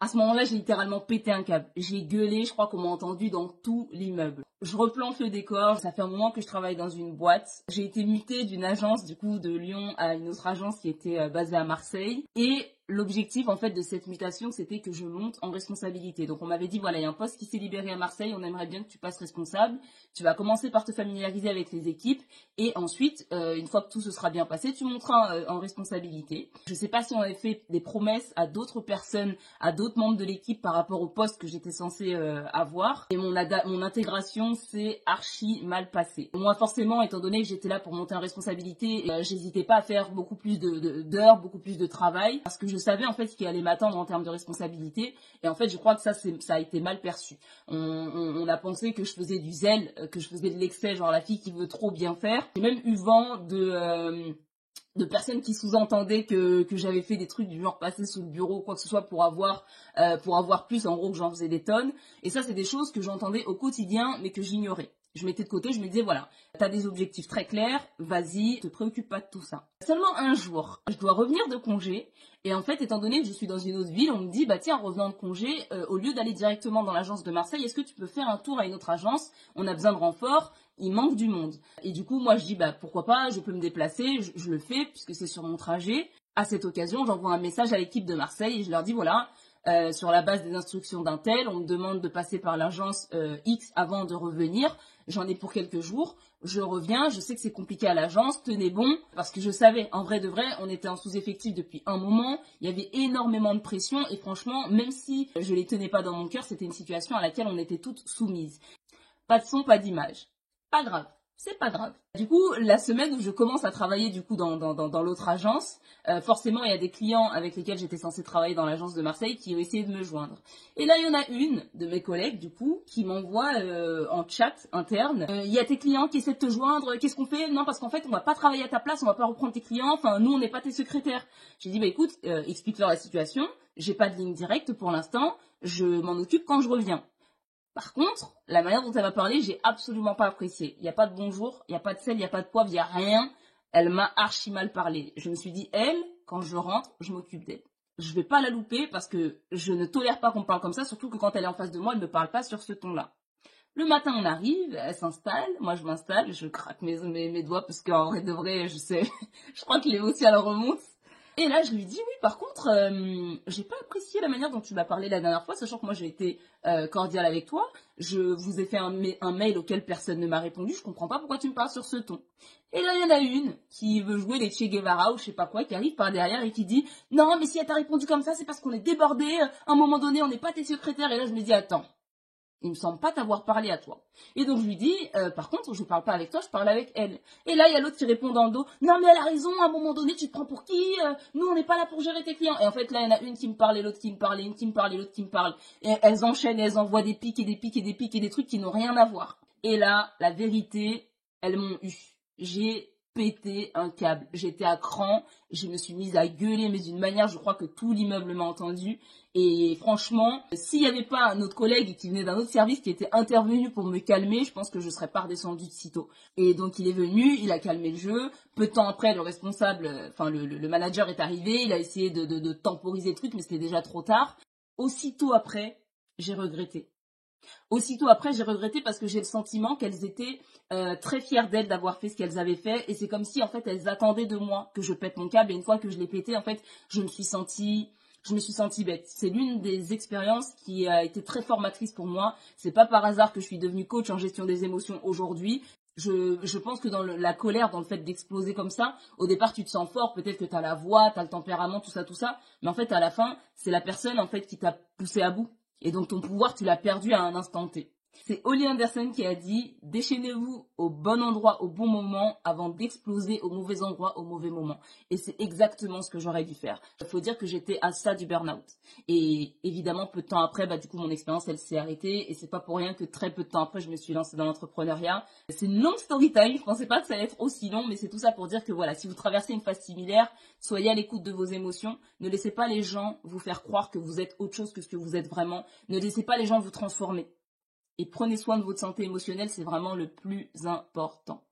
À ce moment-là, j'ai littéralement pété un câble. J'ai gueulé, je crois qu'on m'a entendu dans tout l'immeuble. Je replante le décor, ça fait un moment que je travaille dans une boîte. J'ai été mutée d'une agence du coup de Lyon à une autre agence qui était basée à Marseille. Et l'objectif en fait de cette mutation, c'était que je monte en responsabilité. Donc on m'avait dit voilà, il y a un poste qui s'est libéré à Marseille, on aimerait bien que tu passes responsable. Tu vas commencer par te familiariser avec les équipes et ensuite, une fois que tout se sera bien passé, tu monteras en responsabilité. Je sais pas si on avait fait des promesses à d'autres personnes, à d'autres membres de l'équipe par rapport au poste que j'étais censée avoir. Et mon intégration s'est archi mal passée. Moi forcément, étant donné que j'étais là pour monter en responsabilité, j'hésitais pas à faire beaucoup plus d'heures, beaucoup plus de travail, parce que je savais en fait ce qui allait m'attendre en termes de responsabilité. Et en fait, je crois que ça a été mal perçu. On a pensé que je faisais du zèle, que je faisais de l'excès, genre la fille qui veut trop bien faire. J'ai même eu vent de personnes qui sous-entendaient que j'avais fait des trucs du genre passer sous le bureau ou quoi que ce soit pour avoir plus, en gros que j'en faisais des tonnes. Et ça, c'est des choses que j'entendais au quotidien mais que j'ignorais. Je mettais de côté, je me disais voilà, t'as des objectifs très clairs, vas-y, te préoccupe pas de tout ça. Seulement un jour, je dois revenir de congé et en fait, étant donné que je suis dans une autre ville, on me dit bah tiens, en revenant de congé, au lieu d'aller directement dans l'agence de Marseille, est-ce que tu peux faire un tour à une autre agence? On a besoin de renfort, il manque du monde. Et du coup, moi je dis bah pourquoi pas, je peux me déplacer, je le fais puisque c'est sur mon trajet. À cette occasion, j'envoie un message à l'équipe de Marseille et je leur dis voilà, sur la base des instructions d'un tel, on me demande de passer par l'agence X avant de revenir. J'en ai pour quelques jours, je reviens, je sais que c'est compliqué à l'agence, tenez bon, parce que je savais, en vrai de vrai, on était en sous-effectif depuis un moment, il y avait énormément de pression et franchement, même si je les tenais pas dans mon cœur, c'était une situation à laquelle on était toutes soumises. Pas de son, pas d'image. Pas grave. C'est pas grave. Du coup, la semaine où je commence à travailler du coup dans l'autre agence, forcément il y a des clients avec lesquels j'étais censée travailler dans l'agence de Marseille qui ont essayé de me joindre. Et là il y en a une de mes collègues du coup qui m'envoie en chat interne, il y a tes clients qui essaient de te joindre, qu'est-ce qu'on fait? Non parce qu'en fait on va pas travailler à ta place, on va pas reprendre tes clients, enfin nous on n'est pas tes secrétaires. J'ai dit bah écoute, explique-leur la situation, j'ai pas de ligne directe pour l'instant, je m'en occupe quand je reviens. Par contre, la manière dont elle m'a parlé, j'ai absolument pas apprécié. Il n'y a pas de bonjour, il n'y a pas de sel, il n'y a pas de poivre, il n'y a rien. Elle m'a archi mal parlé. Je me suis dit, elle, quand je rentre, je m'occupe d'elle. Je vais pas la louper parce que je ne tolère pas qu'on me parle comme ça, surtout que quand elle est en face de moi, elle ne me parle pas sur ce ton-là. Le matin, on arrive, elle s'installe, moi je m'installe, je craque mes doigts parce qu'en vrai de vrai, je sais, je crois que l'émotion elle remonte. Et là, je lui dis, oui, par contre, j'ai pas apprécié la manière dont tu m'as parlé la dernière fois, sachant que moi j'ai été cordiale avec toi. Je vous ai fait un mail auquel personne ne m'a répondu, je comprends pas pourquoi tu me parles sur ce ton. Et là, il y en a une qui veut jouer les Che Guevara ou je sais pas quoi, qui arrive par derrière et qui dit, non, mais si elle t'a répondu comme ça, c'est parce qu'on est débordé, à un moment donné, on n'est pas tes secrétaires. Et là, je me dis, attends. Il me semble pas t'avoir parlé à toi. Et donc je lui dis, par contre, je parle pas avec toi, je parle avec elle. Et là, il y a l'autre qui répond dans le dos, non mais elle a raison, à un moment donné, tu te prends pour qui? Nous, on n'est pas là pour gérer tes clients. Et en fait, là, il y en a une qui me parle et l'autre qui me parle, et une qui me parle et l'autre qui me parle. Et elles enchaînent et elles envoient des pics et des pics et des pics et des trucs qui n'ont rien à voir. Et là, la vérité, elles m'ont eu. J'ai pété un câble. J'étais à cran, je me suis mise à gueuler, mais d'une manière, je crois que tout l'immeuble m'a entendu. Et franchement, s'il n'y avait pas un autre collègue qui venait d'un autre service qui était intervenu pour me calmer, je pense que je serais pas redescendue de sitôt. Et donc il est venu, il a calmé le jeu. Peu de temps après, le responsable, enfin le manager est arrivé, il a essayé de temporiser le truc, mais c'était déjà trop tard. Aussitôt après, j'ai regretté. Aussitôt après, j'ai regretté parce que j'ai le sentiment qu'elles étaient très fières d'elles d'avoir fait ce qu'elles avaient fait. Et c'est comme si, en fait, elles attendaient de moi que je pète mon câble. Et une fois que je l'ai pété, en fait, je me suis sentie bête. C'est l'une des expériences qui a été très formatrice pour moi. C'est pas par hasard que je suis devenue coach en gestion des émotions aujourd'hui. Je pense que dans la colère, dans le fait d'exploser comme ça, au départ tu te sens fort, peut-être que t'as la voix, t'as le tempérament, tout ça, mais en fait à la fin, c'est la personne en fait qui t'a poussé à bout. Et donc ton pouvoir, tu l'as perdu à un instant T. C'est Holly Anderson qui a dit « Déchaînez-vous au bon endroit au bon moment avant d'exploser au mauvais endroit au mauvais moment. » Et c'est exactement ce que j'aurais dû faire. Il faut dire que j'étais à ça du burn-out. Et évidemment, peu de temps après, du coup, mon expérience, elle s'est arrêtée. Et c'est pas pour rien que très peu de temps après, je me suis lancée dans l'entrepreneuriat. C'est une longue story time. Je pensais pas que ça allait être aussi long, mais c'est tout ça pour dire que voilà, si vous traversez une phase similaire, soyez à l'écoute de vos émotions. Ne laissez pas les gens vous faire croire que vous êtes autre chose que ce que vous êtes vraiment. Ne laissez pas les gens vous transformer. Et prenez soin de votre santé émotionnelle, c'est vraiment le plus important.